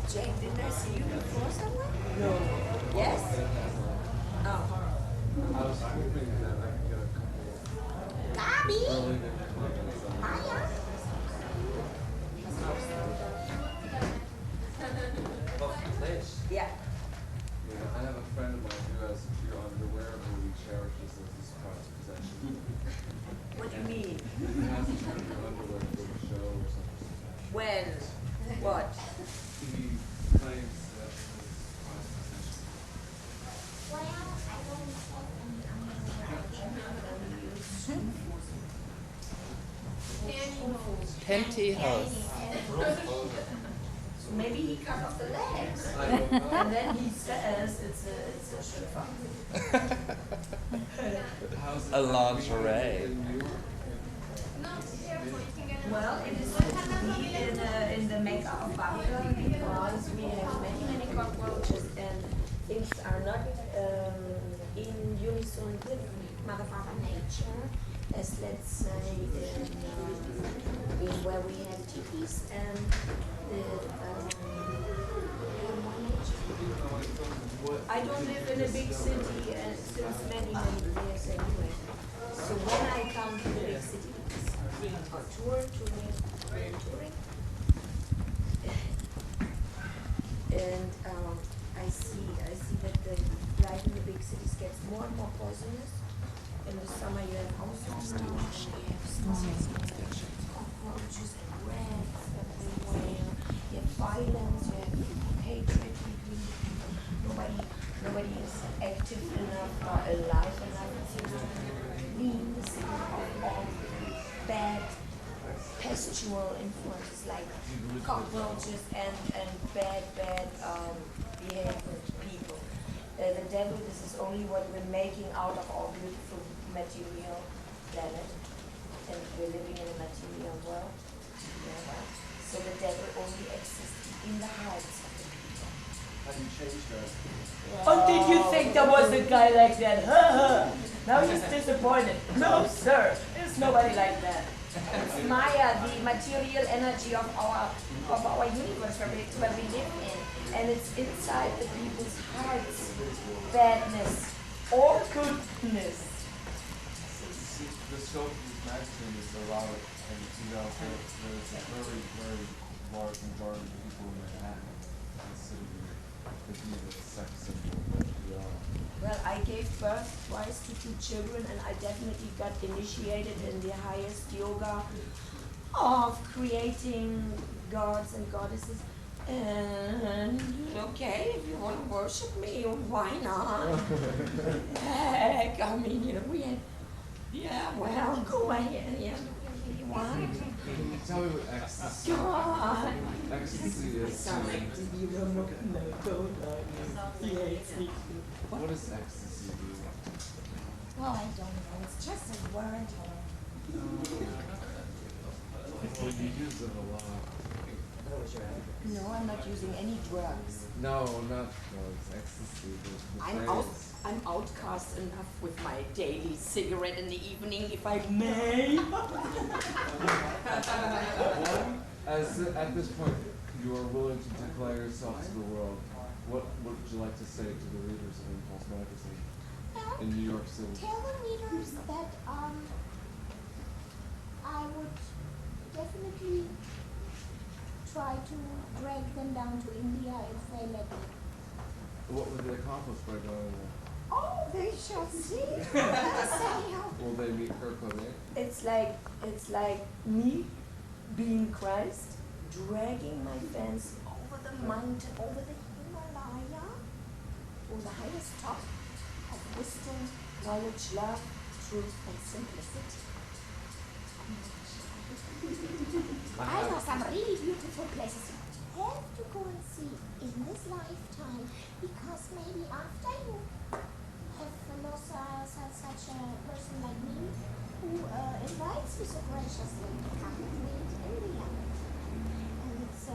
Jake, didn't I see you before somewhere? No. Yes? Oh. I was hoping that I could get a couple Gabi? really good comments on Hiya. Yeah. I have a friend of mine who has your underwear who he cherishes as his prized possession. What do you mean? He has your underwear for the show or something. When? What? He claims that it's his prized possession. Pantyhose. Maybe he cut off the legs. I don't know. And then he says it's a shirt. How's it A lingerie. in New York? Well, it is in the makeup of Babylon because we have many cockroaches and things are not in unison with motherfucker nature, as let's say in where we have tipis and I don't live in a big city since many years anyway. So when I come to the big city, or touring, and I see that the life in the big cities gets more and more poisonous. In the summer you have all sorts of cockroaches and rats everywhere. You have violence, you have hatred between people. Nobody is active enough or alive enough. It seems to clean the city of all bad pestial influences like cockroaches and bad behaved people. The devil, this is only what we're making out of our beautiful material planet, and we're living in a material world together. So the devil only exists in the hearts of the people. How do you change that? Oh, did you think there was a guy like that? Now he's disappointed. No, sir, there's nobody like that. It's Maya, the material energy of our universe where we live in. And it's inside the people's hearts. Badness or goodness. The scope of this magazine is erotic, and there's a very, very large majority of people in Manhattan consider the be the sex symbol that we are. Well, I gave birth twice to 2 children, and I definitely got initiated in the highest yoga of creating gods and goddesses. And okay, if you want to worship me, why not? Heck, I mean, we had, well, go ahead, if you want. Can you tell me what ecstasy, God. ecstasy is? What does ecstasy do? Well, I don't know, it's just a word. Well, you use it a lot. No, I'm not using any drugs. No, not drugs. Ecstasy. The phrase. I'm outcast enough with my daily cigarette in the evening, if I may. At this point, you are willing to declare yourself to the world. What would you like to say to the readers of Impulse Magazine in New York City? Tell the readers that I would definitely try to drag them down to India if they let me. What would they accomplish by going there? Oh, they shall see. Will they meet Kurt Cobain? It's like me being Christ, dragging my fans over the mountain, over the Himalaya, or the highest top of wisdom, knowledge, love, truth, and simplicity. I know some really beautiful places you have to go and see in this lifetime, because maybe after you have lost such a person like me who invites you so graciously to come and meet India. And it's a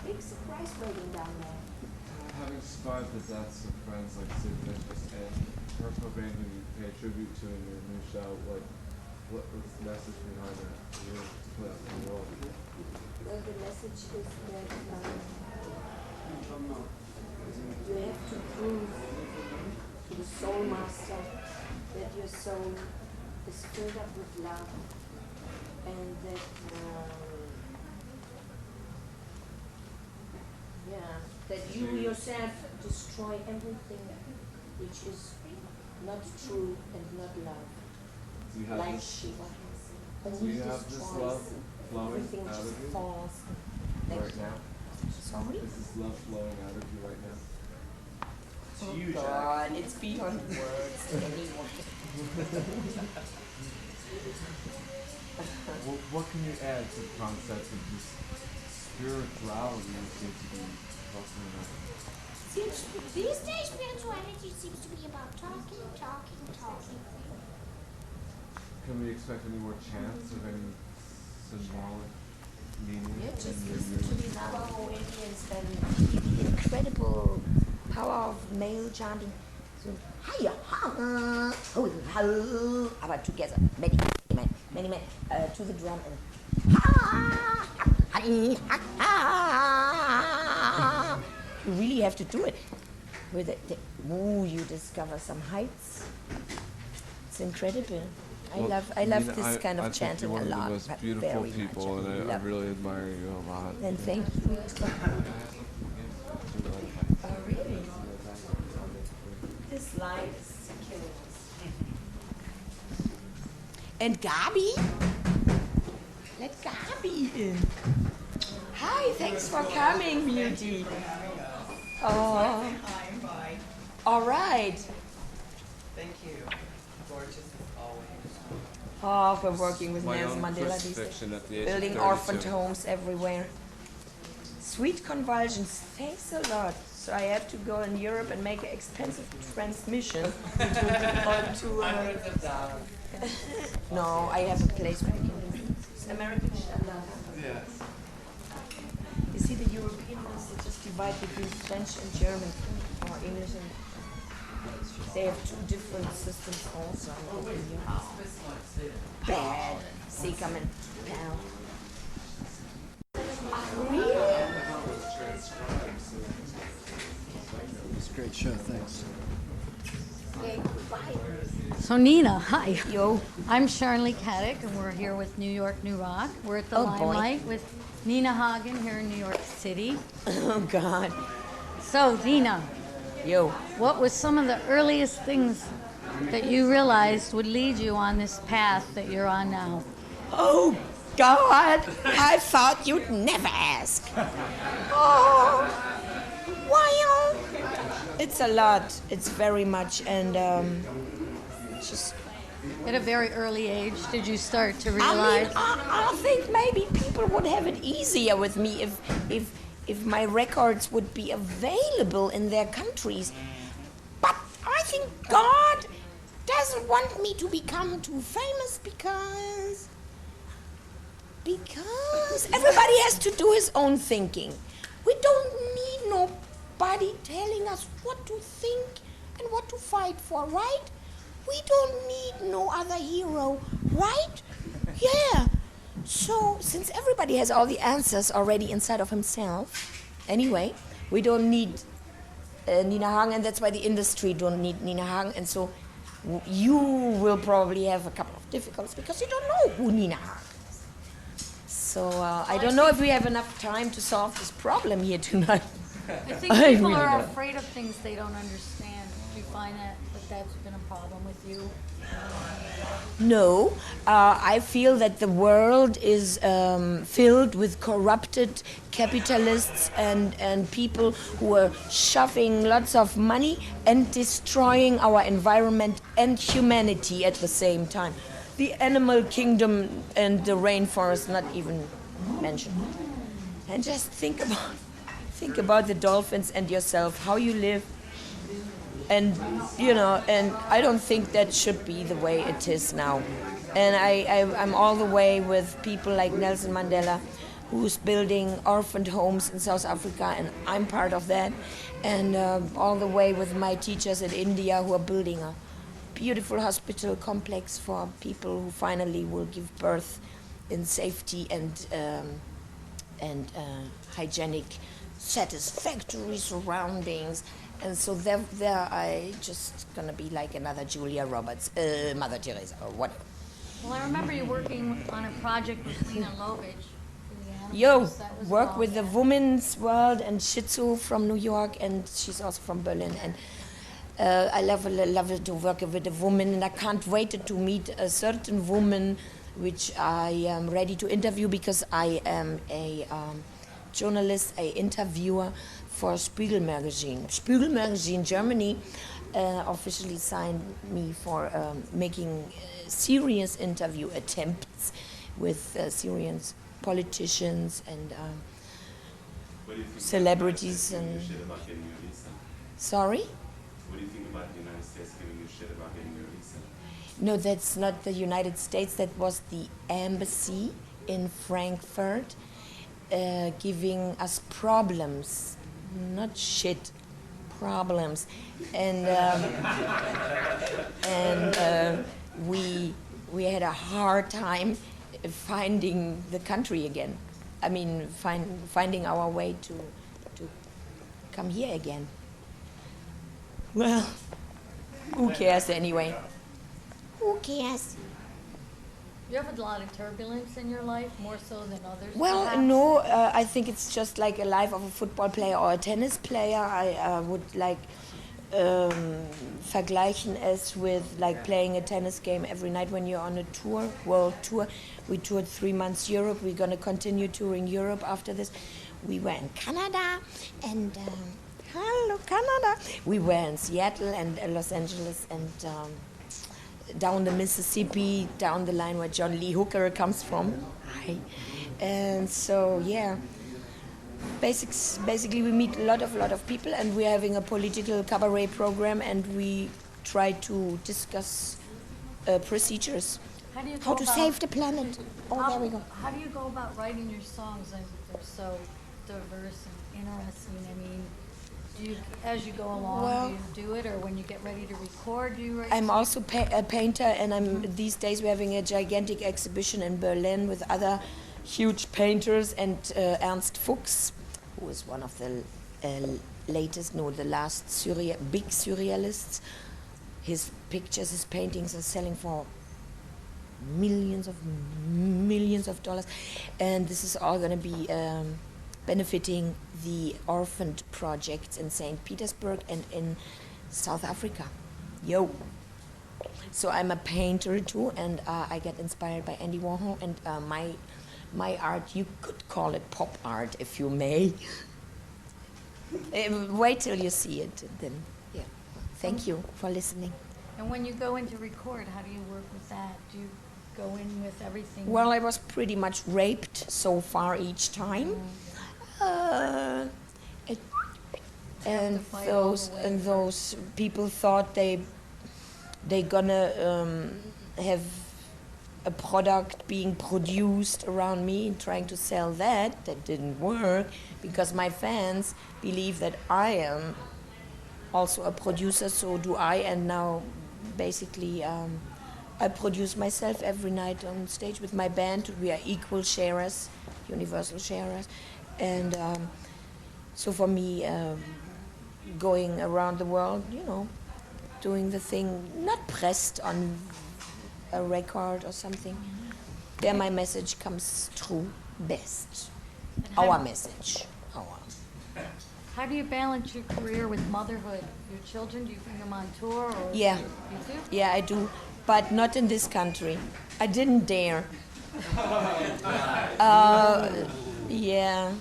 big surprise waiting down there. Having survived the deaths of friends like Sid Vicious and Kurt Cobain, who you pay tribute to in your new show, What was the message behind that? You know, to put out in the world. Well, the message is that you have to prove to the soul master that your soul is filled up with love and that that you yourself destroy everything which is not true and not love. Do you have Like this? Shiva has. Do Only you have this destroys love flowing everything out which of is you false. right now? Sorry? Is this love flowing out of you right now? Oh God, it's beyond words to anyone. What can you add to the concept of this spirituality you seem to be talking about? These days, spirituality seems to be about talking. Can we expect any more chants of any symbolic meaning? Yeah, just in your listen to music? the Navajo Indians and the incredible power of male chanting. So, hiya, ha, ho, ho, but together, many men, to the drum and ha, hi, ha. You really have to do it. With it, you discover some heights. It's incredible. I love this kind of chanting a lot. I think you're one of the most beautiful people, and I really admire you a lot. And thank you. Oh, really? This light is killing us. And Gabi? Let Gabi in. Hi, thanks for coming, beauty. Oh. All right. Thank you. Gorgeous as always. Oh, we're working with My Nelson own Mandela these days. crucifixion at the age Building of 32. orphaned homes everywhere. Sweet convulsions, thanks a lot. So I have to go in Europe and make an expensive transmission to Hundreds of dollars. No, I have a place where I can do it. It's American standard. Yes. You see, the European ones, they just divide between French and German, or English and... They have two different systems also. Bad. See, coming down. It's a great show, thanks. So Nina, hi. Yo. I'm Sharon Lee Caddick, and we're here with New York, New Rock. We're at the Oh, boy. Limelight with Nina Hagen here in New York City. Oh, God. So Nina, Yo. what was some of the earliest things that you realized would lead you on this path that you're on now? Oh, God. I thought you'd never ask. Oh. Well, it's a lot. It's very much. And just... At a very early age, did you start to I realize? mean, I think maybe people would have it easier with me if my records would be available in their countries. But I think God doesn't want me to become too famous because everybody has to do his own thinking. We don't need nobody telling us what to think and what to fight for, right? We don't need no other hero, right? Yeah. So, since everybody has all the answers already inside of himself, anyway, we don't need Nina Hagen, and that's why the industry don't need Nina Hagen, and so you will probably have a couple of difficulties because you don't know who Nina Hagen is. So, I don't know if we have enough time to solve this problem here tonight. I think I people really are don't. afraid of things they don't understand. Do you find that that's been a problem with you? No, I feel that the world is filled with corrupted capitalists and people who are shoving lots of money and destroying our environment and humanity at the same time. The animal kingdom and the rainforest not even mentioned. And just think about the dolphins and yourself, how you live. And, and I don't think that should be the way it is now. And I'm all the way with people like Nelson Mandela, who's building orphaned homes in South Africa, and I'm part of that. And all the way with my teachers in India who are building beautiful hospital complex for people who finally will give birth in safety and hygienic, satisfactory surroundings. And so there I just gonna be like another Julia Roberts, Mother Teresa, or whatever. Well, I remember you working on a project with Lena Lovich. for the animals. Yo, That was work all with the that. Women's World and Shih Tzu from New York, and she's also from Berlin. And I love to work with a woman, and I can't wait to meet a certain woman, which I am ready to interview because I am a journalist, a interviewer for Spiegel magazine. Spiegel magazine Germany officially signed me for making serious interview attempts with Syrian politicians and What do you think celebrities about the and- United States giving you shit about getting your visa? sorry? What do you think about the United States giving you shit about getting your visa? No, that's not the United States. That was the embassy in Frankfurt giving us problems, not shit, problems, and we had a hard time finding the country again. I mean, finding our way to come here again. Well, who cares anyway? Who cares? You have a lot of turbulence in your life, more so than others. Well, perhaps? no, I think it's just like a life of a football player or a tennis player. I would like vergleichen es with like playing a tennis game every night when you're on a tour, world tour. We toured 3 months Europe. We're going to continue touring Europe after this. We were in Canada and hello Canada. We were in Seattle and Los Angeles and down the Mississippi, down the line where John Lee Hooker comes from. Hi. And so, yeah, basically we meet a lot of people, and we're having a political cabaret program, and we try to discuss procedures. How do you How go to about- save the planet. Oh, there we go. How do you go about writing your songs? And they're so diverse and interesting. I mean, do you, as you go along, Well- do you do it, or when you get ready to record, do you write? I'm also a painter, and these days we're having a gigantic exhibition in Berlin with other huge painters, and Ernst Fuchs, who is one of the the last big surrealists. His pictures, his paintings are selling for millions of dollars, and this is all going to be benefiting the orphaned projects in St. Petersburg and in South Africa. Yo. So I'm a painter too, and I get inspired by Andy Warhol, and my art, you could call it pop art if you may. Wait till you see it, then, yeah. Thank you for listening. And when you go in to record, how do you work with that? Do you go in with everything? Well, I was pretty much raped so far each time. And fight all those the way and those people thought they gonna have a product being produced around me and trying to sell that. That didn't work because my fans believe that I am also a producer, so do I, and now basically I produce myself every night on stage with my band. We are equal sharers, universal sharers, and so for me, going around the world, doing the thing, not pressed on a record or something, there my message comes through best. Our message, How do you balance your career with motherhood? Your children, do you bring them on tour? Or Yeah. You do? Yeah, I do, but not in this country. I didn't dare. Yeah.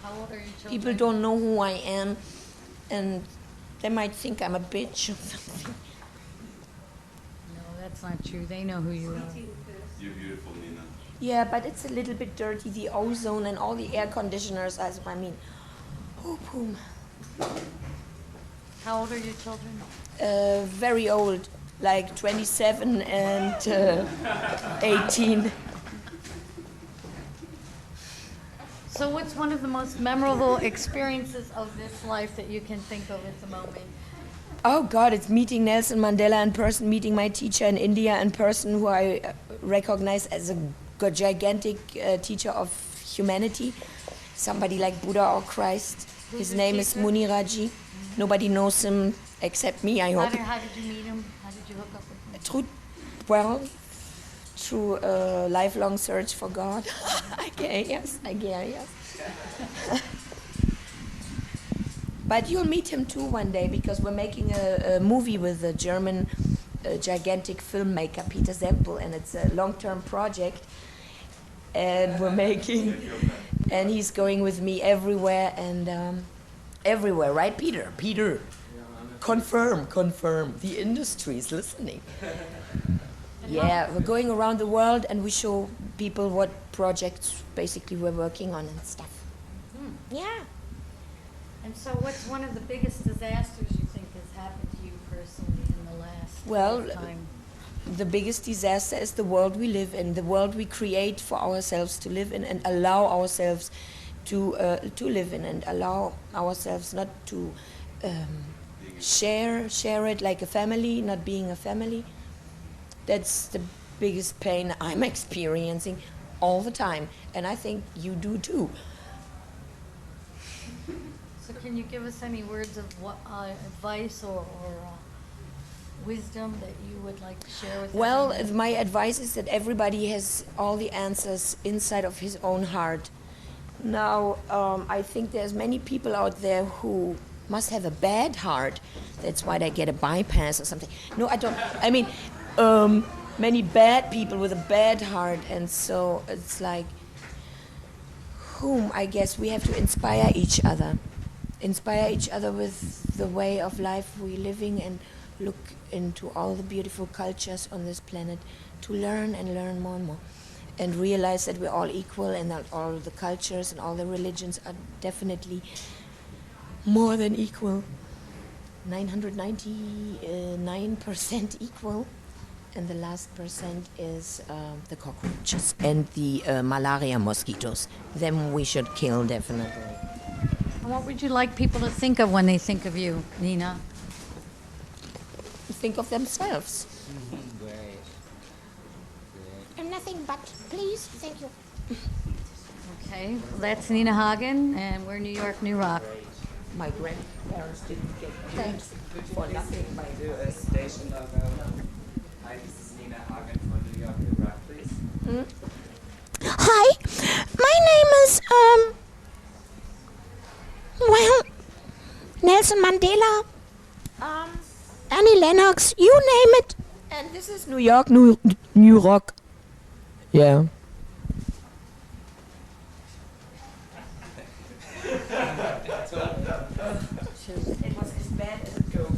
How old are your children? People don't know who I am, and they might think I'm a bitch or something. No, that's not true. They know who you are. You're beautiful, Nina. Yeah, but it's a little bit dirty, the ozone and all the air conditioners. Oh, boom. How old are your children? Very old, like 27 and 18. So what's one of the most memorable experiences of this life that you can think of at the moment? Oh God, it's meeting Nelson Mandela in person, meeting my teacher in India in person, who I recognize as a gigantic teacher of humanity, somebody like Buddha or Christ. Who's His your name is teacher? Muni Raji. Nobody knows him except me, I hope. How did you meet him? How did you hook up with him? Through a lifelong search for God. I guess. But you'll meet him too one day, because we're making a movie with a German gigantic filmmaker, Peter Sempel, and it's a long-term project. And we're making, and he's going with me everywhere, and everywhere, right, Peter? Peter, confirm. The industry is listening. Yeah, we're going around the world, and we show people what projects basically we're working on and stuff. Yeah. And so what's one of the biggest disasters you think has happened to you personally in the last lifetime? The biggest disaster is the world we live in, the world we create for ourselves to live in and allow ourselves to live in, and allow ourselves not to share it like a family, not being a family. That's the biggest pain I'm experiencing all the time, and I think you do too. So can you give us any words of what advice or wisdom that you would like to share with Well, everyone? my advice is that everybody has all the answers inside of his own heart. Now, I think there's many people out there who must have a bad heart. That's why they get a bypass or something. No, I don't. I mean, many bad people with a bad heart, and so it's like, whom I guess we have to inspire each other. Inspire each other with the way of life we're living, and look into all the beautiful cultures on this planet, to learn and learn more and more, and realize that we're all equal, and that all the cultures and all the religions are definitely more than equal. 999% equal, and the last percent is the cockroaches and the malaria mosquitoes. Them we should kill, definitely. And what would you like people to think of when they think of you, Nina? Think of themselves. Great. And nothing but please, thank you. Okay, well, that's Nina Hagen, and we're New York, New Rock. My grandparents didn't get thanks for nothing. Do a station logo. Hi, this is Nina Hagen from New York, New Rock, please. Hi, my name is, Nelson Mandela, Annie Lennox, you name it. And this is New York, New Rock. Yeah. It was as bad as it goes.